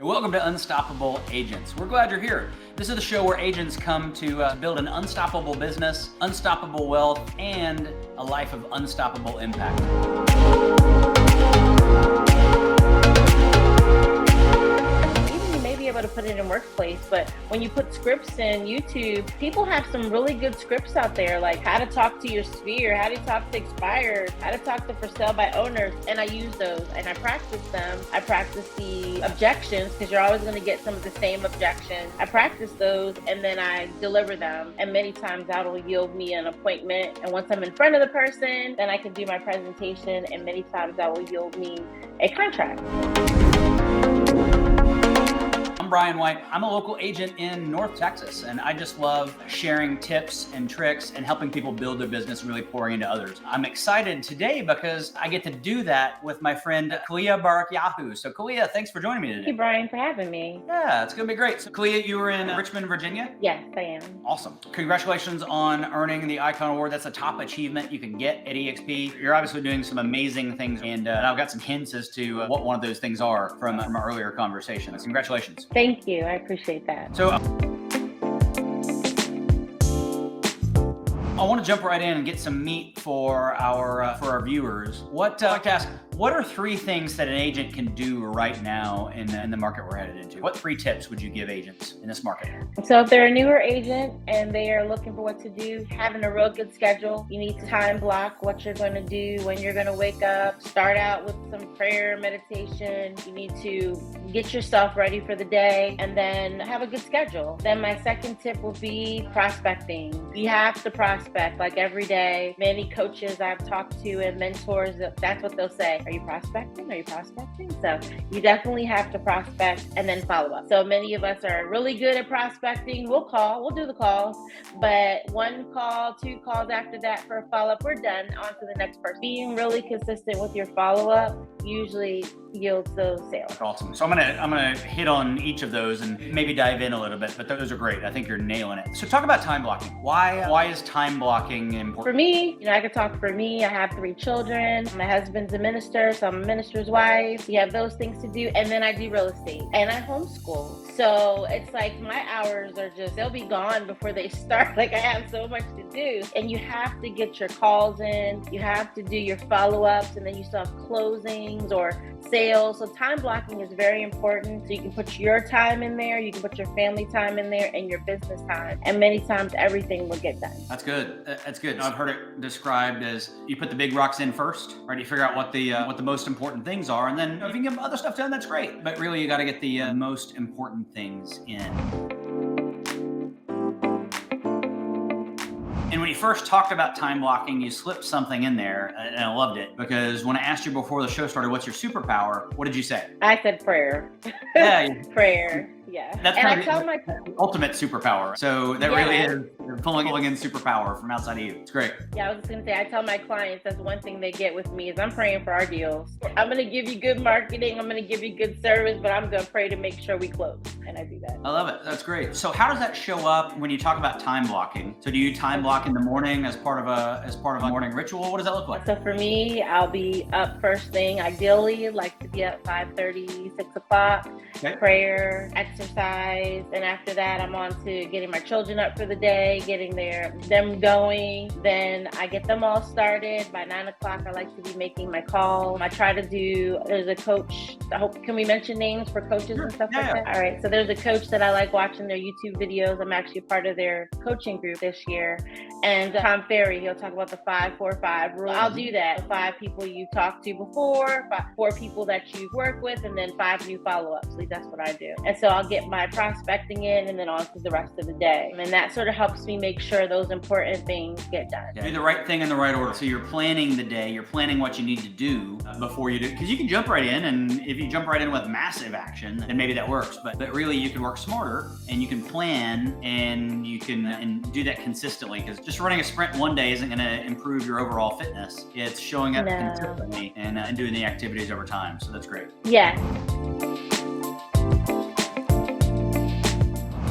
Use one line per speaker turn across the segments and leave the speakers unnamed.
Welcome to Unstoppable Agents. We're glad you're here. This is the show where agents come to build an unstoppable business, unstoppable wealth, and a life of unstoppable impact.
Able to put it in workplace, but when you put scripts in YouTube, people have some really good scripts out there, like how to talk to your sphere, how to talk to expired, how to talk to for sale by owners, and I use those and I practice them. I practice the objections because you're always going to get some of the same objections. I practice those and then I deliver them, and many times that will yield me an appointment, and once I'm in front of the person, then I can do my presentation, and many times that will yield me a contract.
I'm Brian White. I'm a local agent in North Texas, and I just love sharing tips and tricks and helping people build their business, really pouring into others. I'm excited today because I get to do that with my friend Khaliyah Barakhyahu. So Khaliyah, thanks for joining me today.
Thank you, Brian, for having me.
Yeah, it's going to be great. So Khaliyah, you were in Richmond, Virginia?
Yes, I am.
Awesome. Congratulations on earning the Icon Award. That's a top achievement you can get at EXP. You're obviously doing some amazing things, and I've got some hints as to what one of those things are from our earlier conversation. Congratulations.
Thank you. I appreciate that.
So I want to jump right in and get some meat for our viewers. I'd like to ask, what are three things that an agent can do right now in the market we're headed into? What three tips would you give agents in this market?
So if they're a newer agent and they are looking for what to do, having a real good schedule, you need to time block what you're going to do, when you're going to wake up, start out with some prayer, meditation. You need to get yourself ready for the day and then have a good schedule. Then my second tip will be prospecting. You have to prospect like every day. Many coaches I've talked to and mentors, that's what they'll say. Are you prospecting? Are you prospecting? So you definitely have to prospect and then follow up. So many of us are really good at prospecting. We'll do the calls, but one call, two calls after that for a follow-up, we're done, on to the next person. Being really consistent with your follow-up usually yields those sales.
Awesome. So I'm gonna hit on each of those and maybe dive in a little bit, but those are great. I think you're nailing it. So talk about time blocking. Why is time blocking important?
For me, I can talk for me. I have 3 children. My husband's a minister, so I'm a minister's wife. You have those things to do, and then I do real estate and I homeschool. So it's like my hours are they'll be gone before they start. Like I have so much to do, and you have to get your calls in. You have to do your follow-ups, and then you still have closings or sales. So time blocking is very important. So you can put your time in there, you can put your family time in there, and your business time. And many times everything will get done.
That's good. That's good. I've heard it described as you put the big rocks in first, right? You figure out what the most important things are, and then if you can get other stuff done, that's great. But really, you got to get the most important things in. And when you first talked about time blocking, you slipped something in there, and I loved it, because when I asked you before the show started, what's your superpower? What did you say?
I said prayer.
Yeah.
Prayer. Yeah.
That's
and
probably the ultimate superpower. So that really is pulling in superpower from outside of you. It's great.
Yeah, I was just going to say, I tell my clients that's one thing they get with me is I'm praying for our deals. I'm going to give you good marketing. I'm going to give you good service, but I'm going to pray to make sure we close. And I do that.
I love it. That's great. So how does that show up when you talk about time blocking? So do you time block in the morning as part of a morning ritual? What does that look like?
So for me, I'll be up first thing. Ideally, like to be up 5:30, 6 o'clock. Okay. Prayer, exercise. And after that, I'm on to getting my children up for the day, getting them going. Then I get them all started. By 9 o'clock, I like to be making my call. I try to there's a coach. Can we mention names for coaches and stuff like that? All right. So there's a coach that I like watching their YouTube videos. I'm actually part of their coaching group this year. And Tom Ferry, he'll talk about the 5-4-5 rule. I'll do that. 5 people you talked to before, 4 people that you've worked with, and then 5 new follow-ups. So that's what I do. And so I'll get my prospecting in and then on to the rest of the day. And that sort of helps me make sure those important things get done.
Do the right thing in the right order. So you're planning the day, you're planning what you need to do before you do, because you can jump right in, and if you jump right in with massive action, then maybe that works. But really you can work smarter, and you can plan, and you can do that consistently, because just running a sprint one day isn't going to improve your overall fitness. It's showing up consistently and doing the activities over time. So that's great.
Yeah.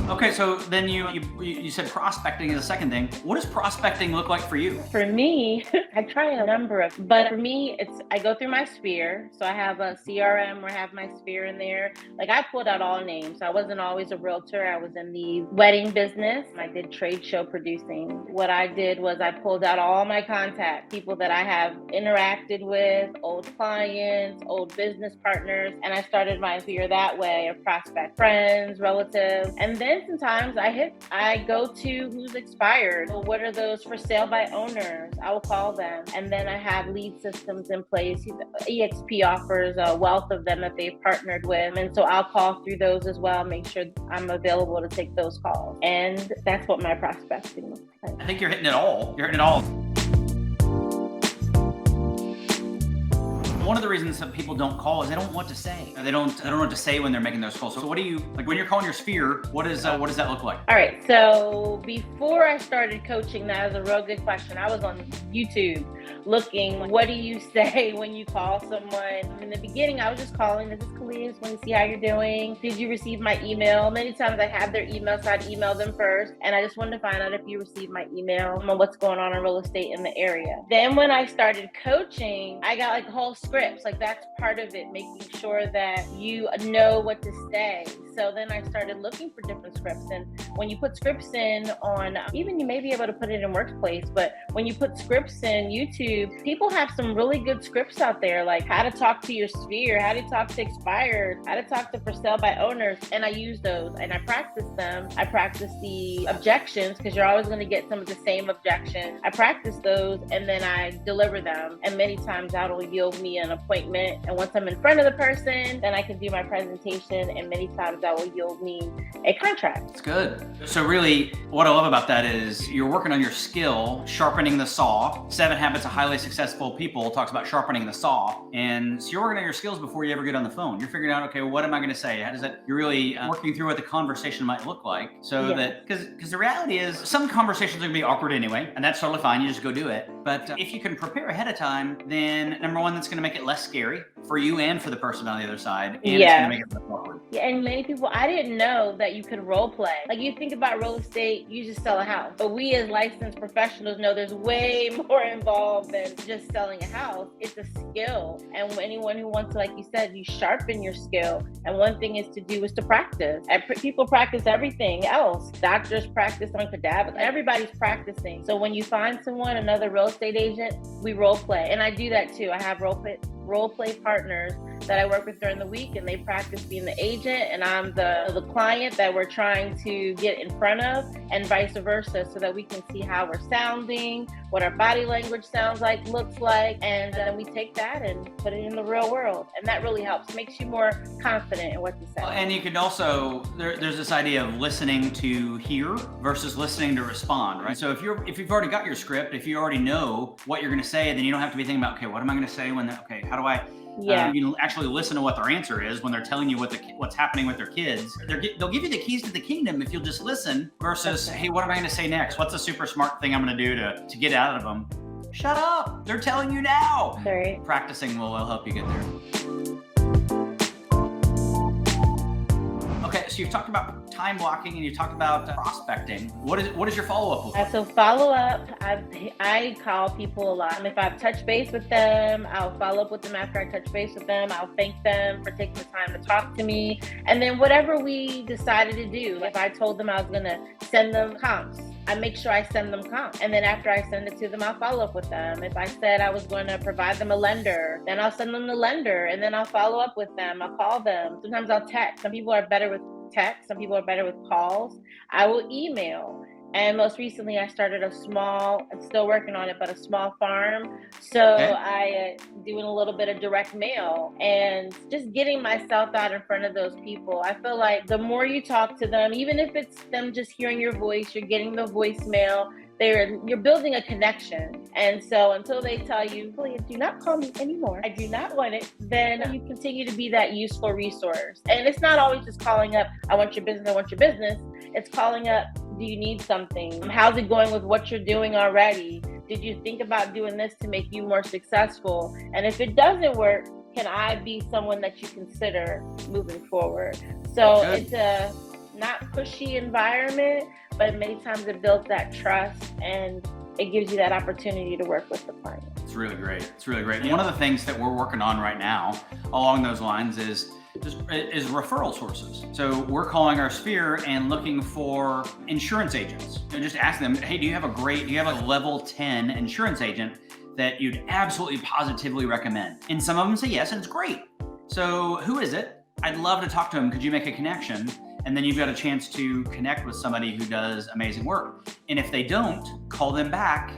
Okay. Okay, so then you said prospecting is the second thing. What does prospecting look like for you?
For me, I try a number of, but for me, I go through my sphere. So I have a CRM where I have my sphere in there. Like I pulled out all names. I wasn't always a realtor. I was in the wedding business. I did trade show producing. What I did was I pulled out all my contacts, people that I have interacted with, old clients, old business partners, and I started my sphere that way of prospect, friends, relatives. And then sometimes I go to who's expired. So what are those for sale by owners? I will call them. And then I have lead systems in place. EXP offers a wealth of them that they've partnered with. And so I'll call through those as well, make sure I'm available to take those calls. And that's what my prospecting looks like.
I think you're hitting it all. You're hitting it all. One of the reasons that people don't call is they don't know what to say. They don't know what to say when they're making those calls. So what do you, like when you're calling your sphere, what does that look like?
All right, so before I started coaching, that was a real good question. I was on YouTube looking, what do you say when you call someone? In the beginning, I was just calling, this is Khaliyah, just want to see how you're doing. Did you receive my email? Many times I have their email, so I'd email them first. And I just wanted to find out if you received my email and what's going on in real estate in the area. Then when I started coaching, I got like a whole scripts. Like that's part of it, making sure that you know what to say. So then I started looking for different scripts. And when you put scripts in on, even you may be able to put it in Workplace, but when you put scripts in YouTube, people have some really good scripts out there, like how to talk to your sphere, how to talk to expired, how to talk to for sale by owners. And I use those and I practice them. I practice the objections because you're always going to get some of the same objections. I practice those and then I deliver them. And many times that'll yield me an appointment. And once I'm in front of the person, then I can do my presentation. And many times that will yield me a contract.
It's good. So really, what I love about that is you're working on your skill, sharpening the saw. 7 Habits of Highly Successful People talks about sharpening the saw. And so you're working on your skills before you ever get on the phone. You're figuring out, okay, well, what am I going to say? How does that, you're really working through what the conversation might look like. So that, because the reality is some conversations are going to be awkward anyway, and that's totally fine. You just go do it. But if you can prepare ahead of time, then number one, that's going to make it less scary for you and for the person on the other side. And it's going to make it less awkward.
Yeah, and many people, I didn't know that you could role play. Like you think about real estate, you just sell a house. But we as licensed professionals know there's way more involved than just selling a house. It's a skill. And anyone who wants to, like you said, you sharpen your skill. And one thing is to practice. And people practice everything else. Doctors practice on cadavers. Everybody's practicing. So when you find someone, another real estate agent, we role play. And I do that too. I have role play partners that I work with during the week, and they practice being the agent and I'm the client that we're trying to get in front of, and vice versa, so that we can see how we're sounding, what our body language sounds like, looks like, and then we take that and put it in the real world. And that really helps, makes you more confident in what you say.
And you can also, there's this idea of listening to hear versus listening to respond, right? So if you've already got your script, if you already know what you're going to say, then you don't have to be thinking about, okay, what am I going to say when, how do I, you actually listen to what their answer is when they're telling you what's happening with their kids. They'll give you the keys to the kingdom if you'll just listen versus, hey, what am I going to say next? What's a super smart thing I'm going to do to get out of them? Shut up. They're telling you now.
Sorry.
Practicing will help you get there. Okay, so you've talked about time blocking and you talked about prospecting. What is your follow-up look like?
So follow-up, I call people a lot. If I've touched base with them, I'll follow up with them after I touch base with them. I'll thank them for taking the time to talk to me. And then whatever we decided to do, if I told them I was going to send them comps, I make sure I send them comps. And then after I send it to them, I'll follow up with them. If I said I was going to provide them a lender, then I'll send them the lender, and then I'll follow up with them. I'll call them. Sometimes I'll text. Some people are better with text. Some people are better with calls. I will email. And most recently, I started I'm still working on it, but a small farm. So I doing a little bit of direct mail and just getting myself out in front of those people. I feel like the more you talk to them, even if it's them just hearing your voice, you're getting the voicemail, you're building a connection. And so until they tell you, please do not call me anymore, I do not want it, then you continue to be that useful resource. And it's not always just calling up, I want your business, I want your business. It's calling up, do you need something? How's it going with what you're doing already? Did you think about doing this to make you more successful? And if it doesn't work, can I be someone that you consider moving forward? So not pushy environment, but many times it builds that trust and it gives you that opportunity to work with the client.
It's really great. It's really great. One of the things that we're working on right now along those lines is referral sources. So we're calling our sphere and looking for insurance agents and just ask them, hey, do you have a level 10 insurance agent that you'd absolutely positively recommend? And some of them say yes, and it's great. So who is it? I'd love to talk to them. Could you make a connection? And then you've got a chance to connect with somebody who does amazing work. And if they don't, call them back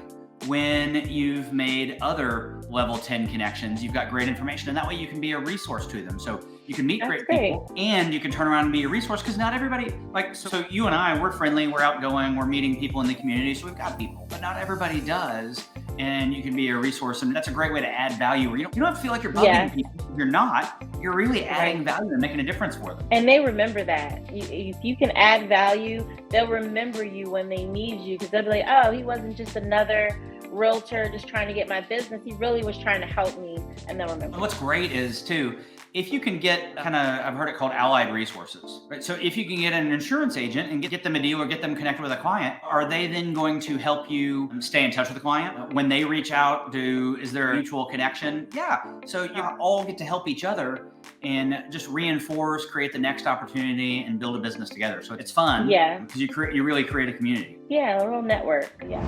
when you've made other level 10 connections. You've got great information, and that way you can be a resource to them. So you can meet great people, and you can turn around and be a resource, because not everybody, so you and I, we're friendly, we're outgoing, we're meeting people in the community, so we've got people, but not everybody does. And you can be a resource, and that's a great way to add value where you don't have to feel like you're bugging people. If you're not, you're really adding value and making a difference for them.
And they remember that. If you can add value, they'll remember you when they need you, because they'll be like, oh, he wasn't just another realtor just trying to get my business. He really was trying to help me, and they'll remember.
And what's great is too, if you can get I've heard it called allied resources, right? So if you can get an insurance agent and get them a deal or get them connected with a client, are they then going to help you stay in touch with the client? When they reach out, is there a mutual connection? Yeah. So you all get to help each other and just reinforce, create the next opportunity, and build a business together. So it's fun.
Yeah.
Because you really create a community.
Yeah, a little network. Yeah.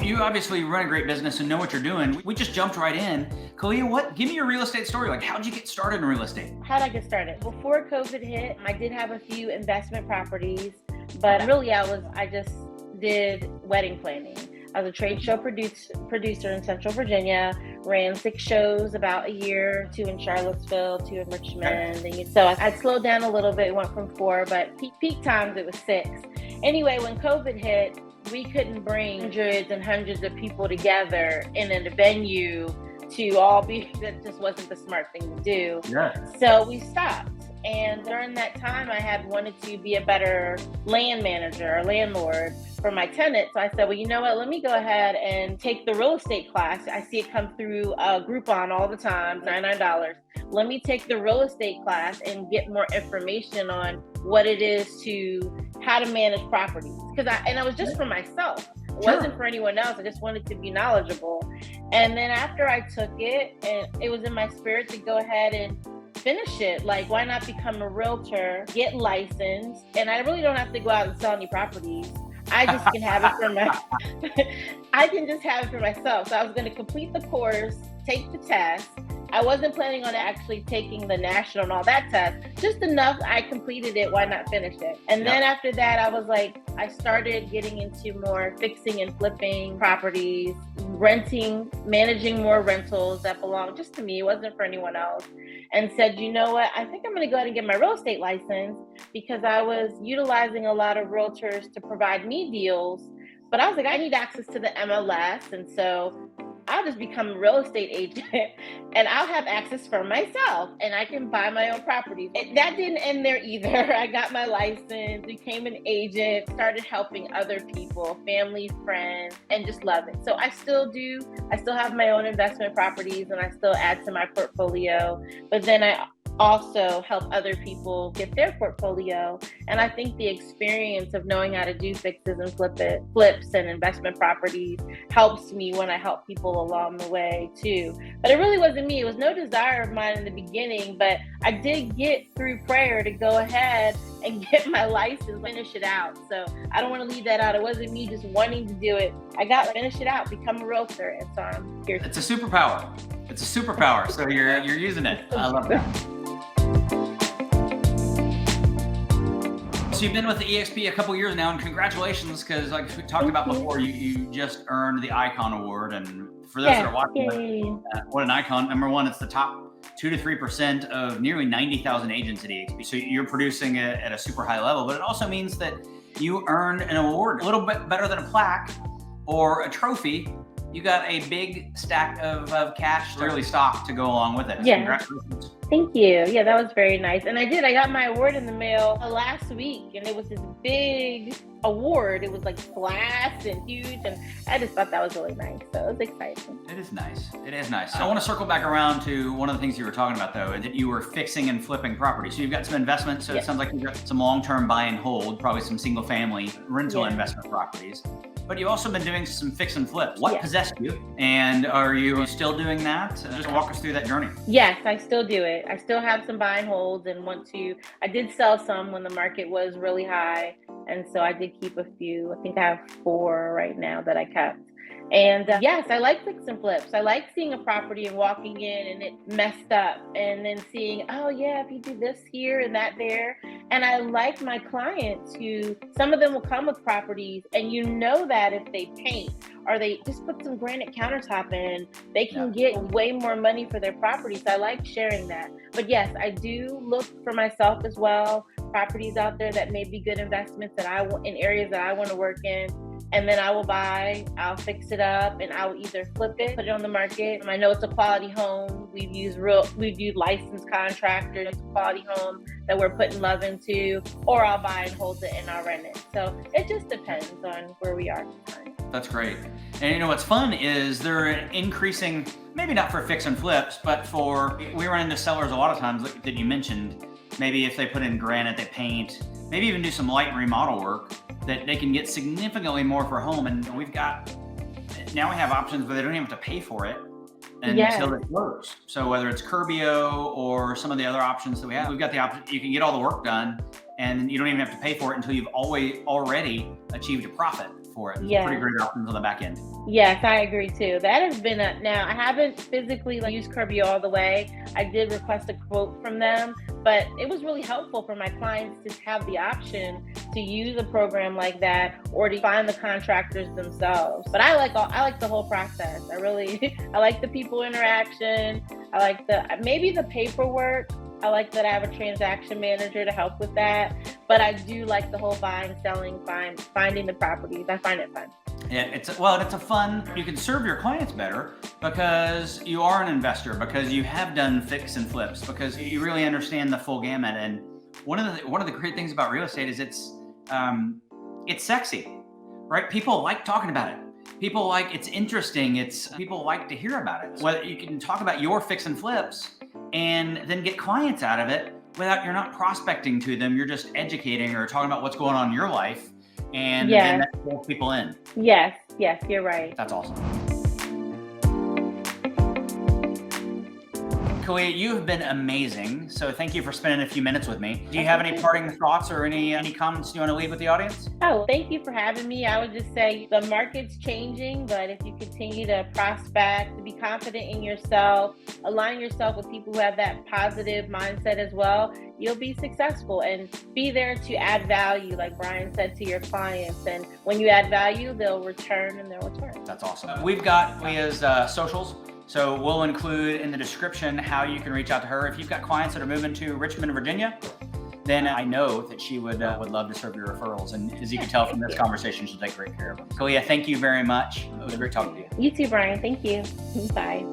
You obviously run a great business and know what you're doing. We just jumped right in. Khaliyah, give me your real estate story. Like, how'd you get started in real estate?
How'd I get started? Before COVID hit, I did have a few investment properties, but really I just did wedding planning. I was a trade show producer in Central Virginia, ran 6 shows about a year, 2 in Charlottesville, 2 in Richmond. Okay. So I slowed down a little bit, went from 4, but peak times it was 6. Anyway, when COVID hit, we couldn't bring hundreds and hundreds of people together in a venue to all be, that just wasn't the smart thing to do.
Yeah.
So we stopped. And during that time, I had wanted to be a better land manager or landlord for my tenants. So I said, well, you know what? Let me go ahead and take the real estate class. I see it come through Groupon all the time, $99. Let me take the real estate class and get more information on what it is how to manage properties. And I was just for myself. It wasn't for anyone else. I just wanted to be knowledgeable. And then after I took it, and it was in my spirit to go ahead and finish it. Like, why not become a realtor, get licensed, and I really don't have to go out and sell any properties. I just can have it for I can just have it for myself. So I was going to complete the course, take the test. I wasn't planning on actually taking the national and all that test, just enough. I completed it. Why not finish it? And then after that, I was like, I started getting into more fixing and flipping properties, renting, managing more rentals that belonged just to me. It wasn't for anyone else. And said, you know what? I think I'm going to go ahead and get my real estate license, because I was utilizing a lot of realtors to provide me deals. But I was like, I need access to the MLS. And so I'll just become a real estate agent and I'll have access for myself and I can buy my own properties. That didn't end there either. I got my license, became an agent, started helping other people, family, friends, and just love it. So I still have my own investment properties and I still add to my portfolio, but then I also help other people get their portfolio. And I think the experience of knowing how to do fixes and flips and investment properties helps me when I help people along the way too. But it really wasn't me. It was no desire of mine in the beginning, but I did get through prayer to go ahead and get my license, finish it out. So I don't want to leave that out. It wasn't me just wanting to do it. I got to finish it out, become a realtor. And so I'm here.
It's a superpower. It's a superpower. So you're using it. I love that. So you've been with the EXP a couple years now, and congratulations, because like we talked about before, you just earned the Icon Award. And for those that are watching, what an icon. Number one, it's the top 2 to 3% of nearly 90,000 agents at EXP. So you're producing it at a super high level, but it also means that you earned an award, a little bit better than a plaque or a trophy. you got a big stack of cash, really stock to go along with it.
Yeah.
Congratulations.
Thank you. Yeah, that was very nice. And I got my award in the mail last week, and it was this big award. It was like glass and huge, and I just thought that was really nice. So it was exciting.
It is nice. It is nice. So I want to circle back around to one of the things you were talking about, though, that you were fixing and flipping property. So you've got some investments. So it sounds like you've got some long-term buy and hold, probably some single-family rental investment properties. But you've also been doing some fix and flip. What possessed you? And are you still doing that? Just walk us through that journey.
Yes, I still do it. I still have some buy and holds and I did sell some when the market was really high. And so I did keep a few. I think I have 4 right now that I kept. And yes, I like fix and flips. I like seeing a property and walking in and it messed up and then seeing, oh yeah, if you do this here and that there. And I like my clients some of them will come with properties and you know that if they paint or they just put some granite countertop in, they can get way more money for their property. So I like sharing that. But yes, I do look for myself as well, properties out there that may be good investments in areas that I want to work in. And then I'll fix it up and I'll either flip it, put it on the market. I know it's a quality home. We've used licensed contractors. It's a quality home that we're putting love into, or I'll buy and hold it and I'll rent it. So it just depends on where we are at the time.
That's great. And you know what's fun is they're increasing, maybe not for fix and flips, but we run into sellers a lot of times that you mentioned. Maybe if they put in granite, they paint, maybe even do some light remodel work, that they can get significantly more for a home. And now we have options where they don't even have to pay for it until it works. So whether it's Curbio or some of the other options that we have, we've got the option, you can get all the work done and you don't even have to pay for it until you've already achieved a profit for it. It's pretty great options on the back end.
Yes, I agree too. That has been now I haven't physically used Curbio all the way. I did request a quote from them, but it was really helpful for my clients to have the option to use a program like that or to find the contractors themselves. But I like the whole process. I like the people interaction. I like maybe the paperwork. I like that I have a transaction manager to help with that, but I do like the whole buying, selling, finding the properties. I find it fun.
Yeah, it's a fun, you can serve your clients better because you are an investor, because you have done fix and flips, because you really understand the full gamut. And one of the great things about real estate is it's sexy, right? People like talking about it. People it's interesting. People like to hear about it. Whether you can talk about your fix and flips and then get clients out of it you're not prospecting to them. You're just educating or talking about what's going on in your life. And then that pulls people in.
Yes, you're right.
That's awesome. Khaliyah, you have been amazing. So thank you for spending a few minutes with me. Do you have any parting thoughts or any comments you want to leave with the audience?
Oh, thank you for having me. I would just say the market's changing, but if you continue to prospect, to be confident in yourself, align yourself with people who have that positive mindset as well, you'll be successful, and be there to add value, like Brian said, to your clients. And when you add value, they'll return.
That's awesome. We have Khaliyah's socials. So we'll include in the description how you can reach out to her. If you've got clients that are moving to Richmond, Virginia, then I know that she would love to serve your referrals. And as you can tell from this conversation, she'll take great care of them. Khaliyah, thank you very much. It was great talking to you.
You too, Brian. Thank you. Bye.